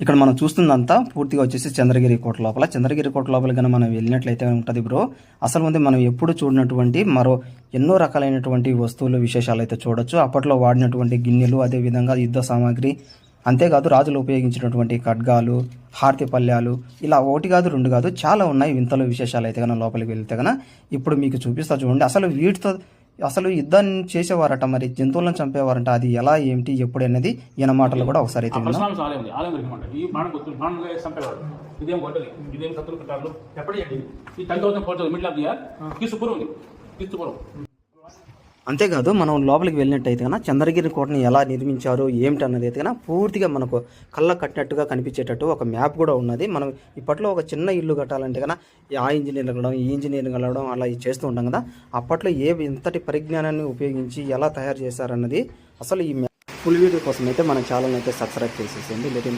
ఇక్కడ మనం చూస్తుందంతా పూర్తిగా వచ్చేసి చంద్రగిరి కోట లోపల. చంద్రగిరి కోట లోపల కన్నా మనం వెళ్ళినట్లయితే ఉంటుంది బ్రో. అసలు ముందు మనం ఎప్పుడు చూడనటువంటి మరో ఎన్నో రకాలైనటువంటి వస్తువులు విశేషాలు అయితే చూడొచ్చు. అప్పట్లో వాడినటువంటి గిన్నెలు, అదేవిధంగా యుద్ధ సామాగ్రి, అంతేకాదు రాజులు ఉపయోగించినటువంటి ఖడ్గాలు, హారతి పళ్ళ్యాలు, ఇలా ఒకటి కాదు రెండు కాదు చాలా ఉన్నాయి వింతలు విశేషాలు అయితే కన్నా లోపలికి వెళ్తే కన్నా. ఇప్పుడు మీకు చూపిస్తా చూడండి. అసలు వీటితో అసలు యుద్ధాన్ని చేసేవారట, మరి జంతువులను చంపేవారంట. అది ఎలా ఏమిటి ఎప్పుడు అనేది ఈయన మాటలు కూడా ఒకసారి అయితే అంతేకాదు మనం లోపలికి వెళ్ళినట్టయితే కన్నా చంద్రగిరి కోటని ఎలా నిర్మించారు ఏమిటి అన్నది అయితే కన్నా పూర్తిగా మనకు కళ్ళ కట్టినట్టుగా కనిపించేటట్టు ఒక మ్యాప్ కూడా ఉన్నది. మనం ఇప్పట్లో ఒక చిన్న ఇల్లు కట్టాలంటే కన్నా ఆ ఇంజనీర్లు కలవడం ఈ ఇంజనీరింగ్ కలవడం అలా చేస్తూ ఉంటాం కదా. అప్పట్లో ఇంతటి పరిజ్ఞానాన్ని ఉపయోగించి ఎలా తయారు చేశారన్నది అసలు ఈ ఫుల్ వీడియో కోసం అయితే మన ఛానల్ అయితే సబ్స్క్రైబ్ చేసేసేయండి. లేదంటే